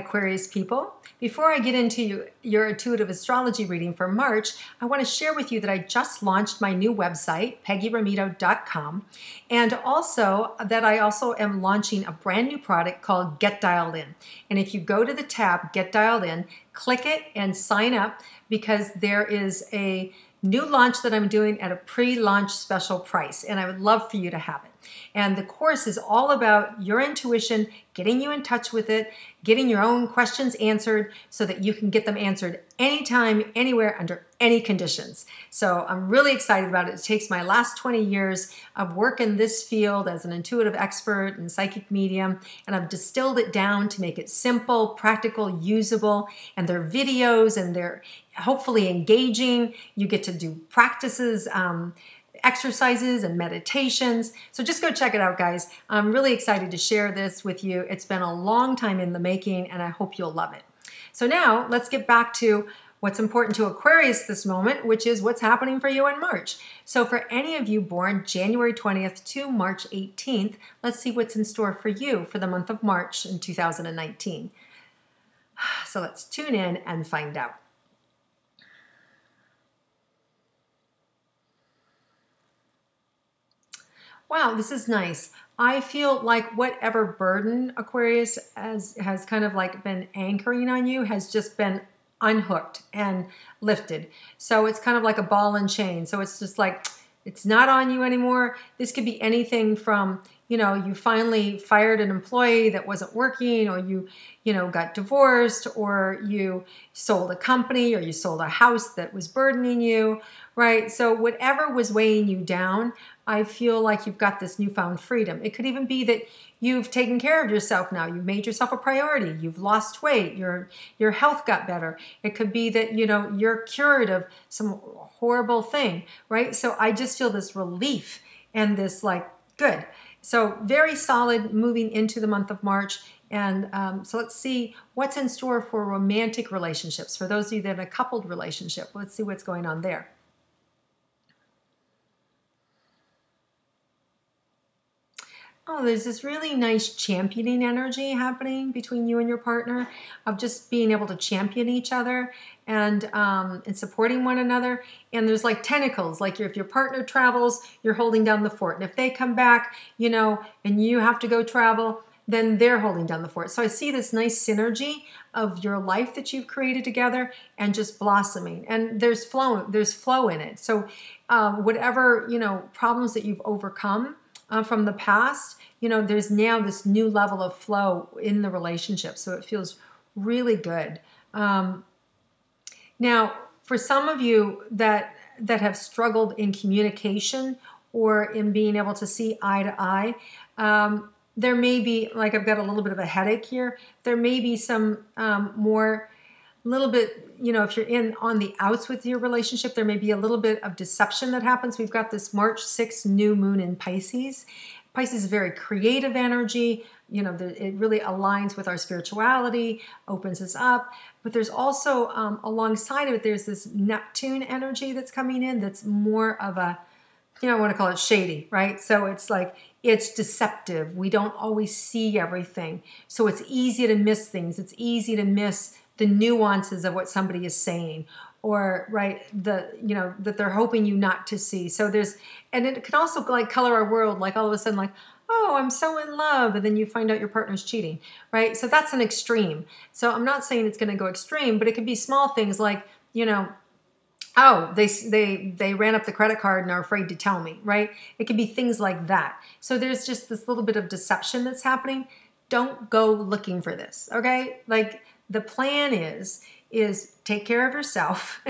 Aquarius people. Before I get into your intuitive astrology reading for March, I want to share with you that I just launched my new website, peggyrometo.com, and also that I also am launching a brand new product called Get Dialed In. And if you go to the tab, Get Dialed In, click it and sign up, because there is a new launch that I'm doing at a pre-launch special price, and I would love for you to have it. And the course is all about your intuition, getting you in touch with it, getting your own questions answered so that you can get them answered anytime, anywhere, under any conditions. So I'm really excited about it. It takes my last 20 years of work in this field as an intuitive expert and psychic medium, and I've distilled it down to make it simple, practical, usable, and they're videos and they're hopefully engaging. You get to do practices, exercises and meditations. So just go check it out, guys. I'm really excited to share this with you. It's been a long time in the making, and I hope you'll love it. So now let's get back to what's important to Aquarius this moment, which is what's happening for you in March. So for any of you born January 20th to March 18th, let's see what's in store for you for the month of March in 2019. So let's tune in and find out. Wow, this is nice. I feel like whatever burden Aquarius has kind of like been anchoring on you has just been unhooked and lifted. So it's kind of like a ball and chain. So it's just like, it's not on you anymore. This could be anything from, you finally fired an employee that wasn't working, or you got divorced, or you sold a company, or you sold a house that was burdening you, right? So whatever was weighing you down, I feel like you've got this newfound freedom. It could even be that you've taken care of yourself now. You've made yourself a priority. You've lost weight. Your health got better. It could be that, you're cured of some horrible thing, right? So I just feel this relief and this good. So very solid moving into the month of March. And so let's see what's in store for romantic relationships. For those of you that have a coupled relationship, let's see what's going on there. Oh, there's this really nice championing energy happening between you and your partner, of just being able to champion each other and supporting one another. And there's like tentacles, like if your partner travels, you're holding down the fort. And if they come back, and you have to go travel, then they're holding down the fort. So I see this nice synergy of your life that you've created together and just blossoming. And there's flow in it. So whatever, problems that you've overcome from the past, there's now this new level of flow in the relationship. So it feels really good. Now, for some of you that have struggled in communication or in being able to see eye to eye, there may be, like I've got a little bit of a headache here. There may be some little bit, if you're on the outs with your relationship, there may be a little bit of deception that happens. We've got this March 6th new moon in Pisces. Pisces is very creative energy. It really aligns with our spirituality, opens us up. But there's also, alongside of it, there's this Neptune energy that's coming in that's more of a, I want to call it shady, right? So it's like, it's deceptive. We don't always see everything. So it's easy to miss things. It's easy to miss the nuances of what somebody is saying, or that they're hoping you not to see. So and it could also color our world, like all of a sudden oh, I'm so in love, and then you find out your partner's cheating, right? So that's an extreme. So I'm not saying it's going to go extreme, but it could be small things like, oh, they ran up the credit card and are afraid to tell me, right? It could be things like that. So there's just this little bit of deception that's happening. Don't go looking for this, okay? The plan is take care of yourself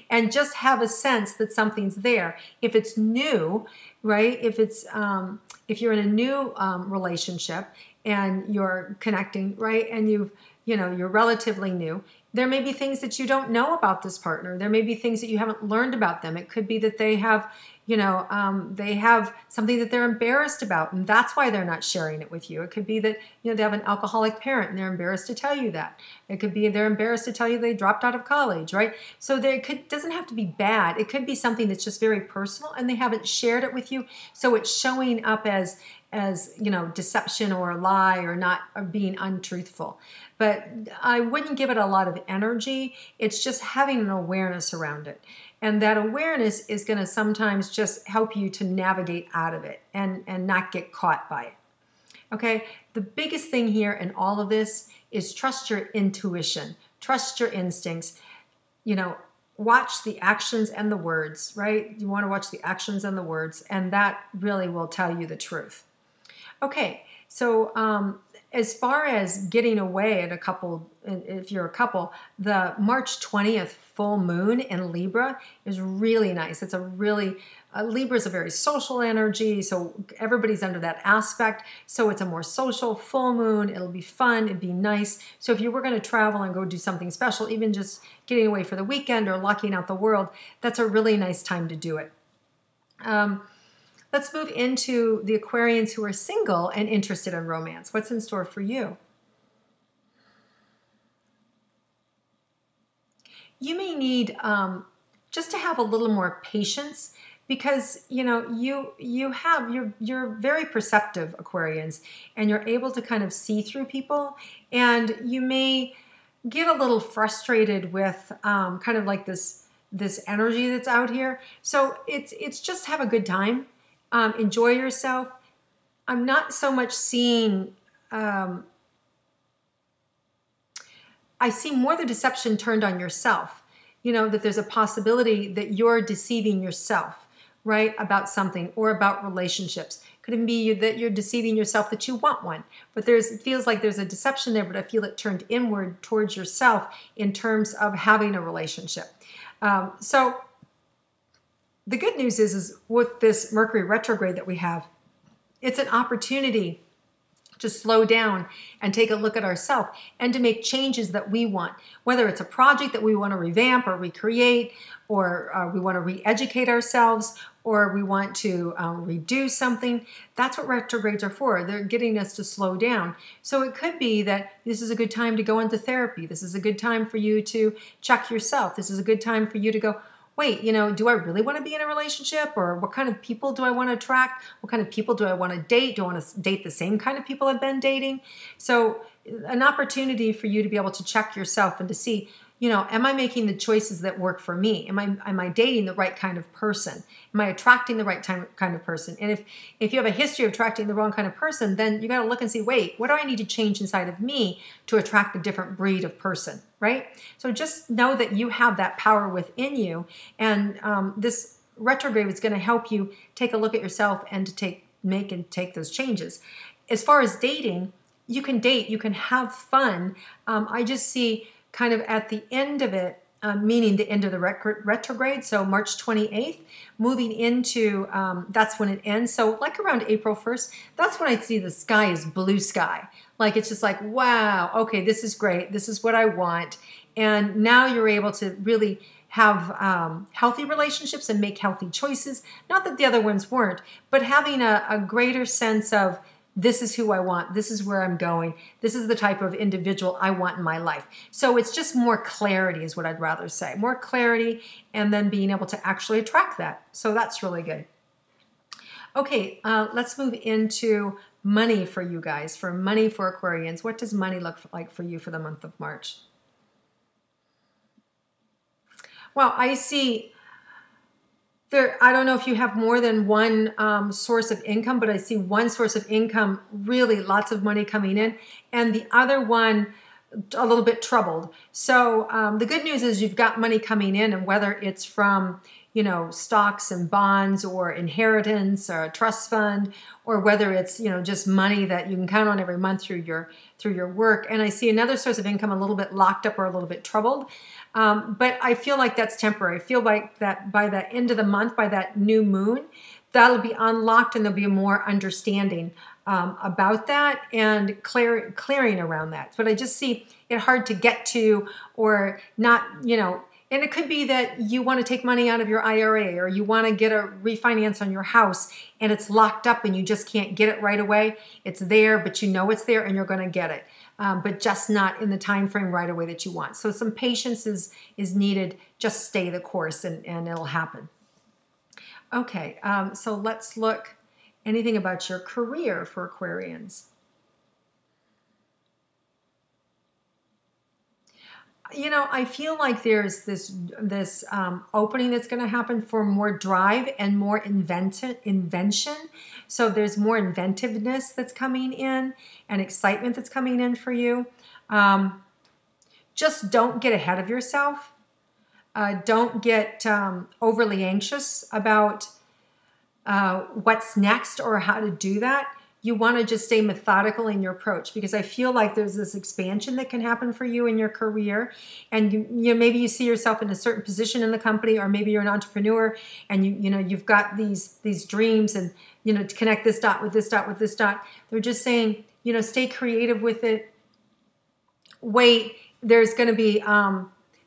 and just have a sense that something's there. If it's new, right? If you're in a new relationship and you're connecting, right? And you're relatively new, there may be things that you don't know about this partner. There may be things that you haven't learned about them. It could be that they have, They have something that they're embarrassed about, and that's why they're not sharing it with you. It could be that, they have an alcoholic parent and they're embarrassed to tell you that. It could be they're embarrassed to tell you they dropped out of college, right? So doesn't have to be bad. It could be something that's just very personal and they haven't shared it with you. So it's showing up as deception or a lie or not or being untruthful. But I wouldn't give it a lot of energy. It's just having an awareness around it. And that awareness is going to sometimes just help you to navigate out of it and not get caught by it. Okay, the biggest thing here in all of this is trust your intuition, trust your instincts. Watch the actions and the words, right? You want to watch the actions and the words, and that really will tell you the truth. Okay, so as far as getting away at a couple, if you're a couple, the March 20th full moon in Libra is really nice. It's Libra is a very social energy, so everybody's under that aspect. So it's a more social full moon. It'll be fun. It'd be nice. So if you were going to travel and go do something special, even just getting away for the weekend or locking out the world, that's a really nice time to do it. Let's move into the Aquarians who are single and interested in romance. What's in store for you? You may need just to have a little more patience because you're very perceptive Aquarians, and you're able to kind of see through people, and you may get a little frustrated with kind of like this energy that's out here. So it's just have a good time. Enjoy yourself. I'm not so much seeing, I see more the deception turned on yourself, that there's a possibility that you're deceiving yourself, right, about something or about relationships. Could it be that you're deceiving yourself that you want one, but it feels like there's a deception there, but I feel it turned inward towards yourself in terms of having a relationship. So the good news is with this Mercury retrograde that we have, it's an opportunity to slow down and take a look at ourselves and to make changes that we want, whether it's a project that we want to revamp or recreate, or we want to re-educate ourselves, or we want to redo something. That's what retrogrades are for. They're getting us to slow down. So it could be that this is a good time to go into therapy. This is a good time for you to check yourself. This is a good time for you to go, wait, do I really want to be in a relationship? Or what kind of people do I want to attract? What kind of people do I want to date? Do I want to date the same kind of people I've been dating? So an opportunity for you to be able to check yourself and to see, am I making the choices that work for me? Am I dating the right kind of person? Am I attracting the right kind of person? And if you have a history of attracting the wrong kind of person, then you got to look and see, wait, what do I need to change inside of me to attract a different breed of person, right? So just know that you have that power within you, and this retrograde is going to help you take a look at yourself and to take those changes. As far as dating, you can date, you can have fun. I just see kind of at the end of it, meaning the end of the retrograde, so March 28th, moving into, that's when it ends. So like around April 1st, that's when I see the sky is blue sky. Like it's just like, wow, okay, this is great. This is what I want. And now you're able to really have healthy relationships and make healthy choices. Not that the other ones weren't, but having a greater sense of, this is who I want. This is where I'm going. This is the type of individual I want in my life. So it's just more clarity is what I'd rather say. More clarity, and then being able to actually attract that. So that's really good. Okay, let's move into money for you guys. For money for Aquarians, what does money look like for you for the month of March? Well, I see I don't know if you have more than one source of income, but I see one source of income, really lots of money coming in, and the other one a little bit troubled. So the good news is you've got money coming in, and whether it's from stocks and bonds or inheritance or a trust fund, or whether it's just money that you can count on every month through your work. And I see another source of income a little bit locked up or a little bit troubled. But I feel like that's temporary. I feel like that by the end of the month, by that new moon, that'll be unlocked and there'll be more understanding about that and clearing around that. But I just see it hard to get to, or not, And it could be that you want to take money out of your IRA, or you want to get a refinance on your house and it's locked up and you just can't get it right away. It's there, but you know it's there and you're going to get it, but just not in the time frame right away that you want. So some patience is needed. Just stay the course and it'll happen. Okay, so let's look anything about your career for Aquarians. You know, I feel like there's this opening that's going to happen for more drive and more invention. So there's more inventiveness that's coming in and excitement that's coming in for you. Just don't get ahead of yourself. Don't get overly anxious about what's next or how to do that. You want to just stay methodical in your approach, because I feel like there's this expansion that can happen for you in your career. And you know, maybe you see yourself in a certain position in the company, or maybe you're an entrepreneur and you've got these dreams, and to connect this dot with this dot with this dot. They're just saying, stay creative with it. Wait, there's going to be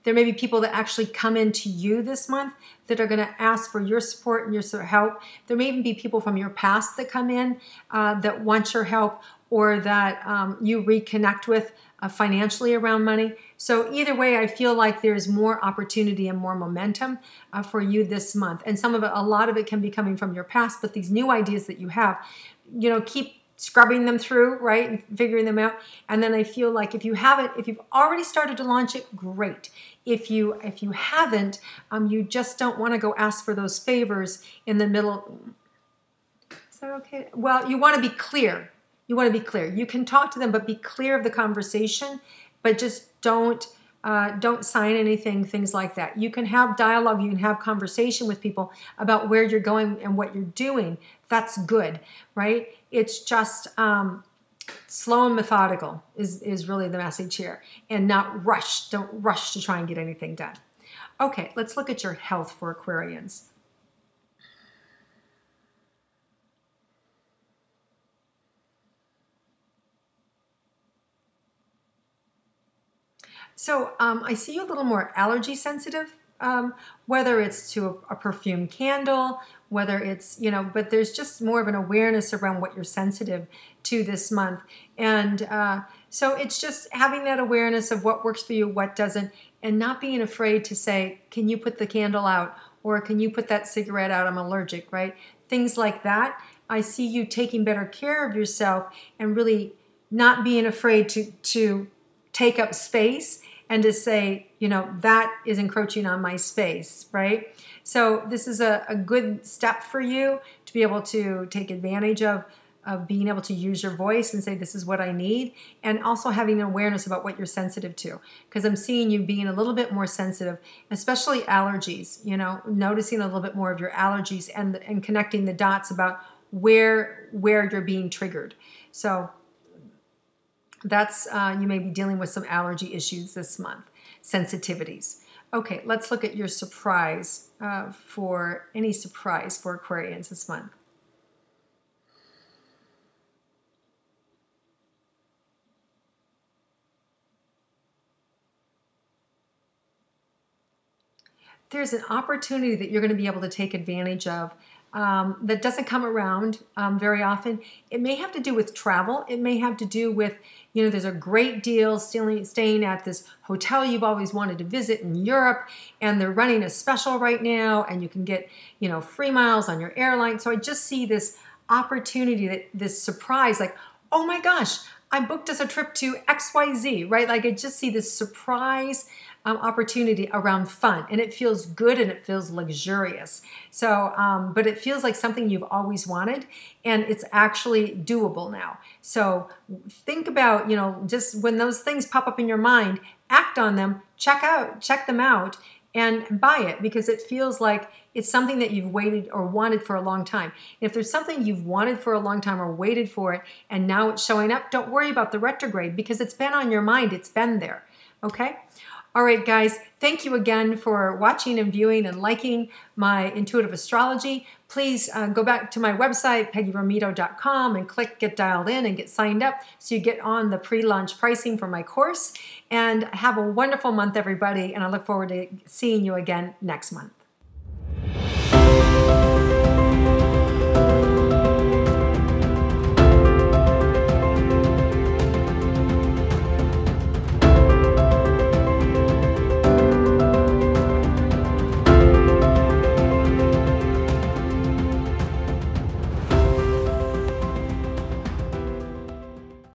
there may be people that actually come into you this month that are going to ask for your support and your help. There may even be people from your past that come in that want your help, or that you reconnect with financially around money. So either way, I feel like there's more opportunity and more momentum for you this month. And a lot of it can be coming from your past, but these new ideas that you have, keep scrubbing them through, right, and figuring them out. And then I feel like if you've already started to launch it, great. If you haven't, you just don't want to go ask for those favors in the middle. Is that okay? Well, you want to be clear. You want to be clear. You can talk to them, but be clear of the conversation. But just don't sign anything, things like that. You can have dialogue. You can have conversation with people about where you're going and what you're doing. That's good, right? It's just slow and methodical is really the message here, and not rush. Don't rush to try and get anything done. Okay, let's look at your health for Aquarians. So I see you a little more allergy sensitive, whether it's to a perfume candle, whether it's, but there's just more of an awareness around what you're sensitive to this month. And so it's just having that awareness of what works for you, what doesn't, and not being afraid to say, can you put the candle out? Or can you put that cigarette out? I'm allergic, right? Things like that. I see you taking better care of yourself and really not being afraid to take up space and to say, that is encroaching on my space, right? So this is a good step for you to be able to take advantage of being able to use your voice and say, this is what I need, and also having an awareness about what you're sensitive to. Because I'm seeing you being a little bit more sensitive, especially allergies, noticing a little bit more of your allergies and connecting the dots about where you're being triggered. So that's, you may be dealing with some allergy issues this month, sensitivities. Okay, let's look at your surprise for any surprise for Aquarians this month. There's an opportunity that you're going to be able to take advantage of that doesn't come around very often. It may have to do with travel. It may have to do with, there's a great deal staying at this hotel you've always wanted to visit in Europe, and they're running a special right now, and you can get, free miles on your airline. So I just see this opportunity, this surprise, like, oh my gosh, I booked us a trip to XYZ, right? Like I just see this surprise opportunity around fun, and it feels good and it feels luxurious. So, but it feels like something you've always wanted, and it's actually doable now. So think about, just when those things pop up in your mind, act on them, check them out, and buy it, because it feels like it's something that you've waited or wanted for a long time. If there's something you've wanted for a long time or waited for it, and now it's showing up, don't worry about the retrograde, because it's been on your mind. It's been there. Okay? All right, guys, thank you again for watching and viewing and liking my intuitive astrology. Please go back to my website, peggyrometo.com, and click Get Dialed In and get signed up so you get on the pre-launch pricing for my course. And have a wonderful month, everybody, and I look forward to seeing you again next month.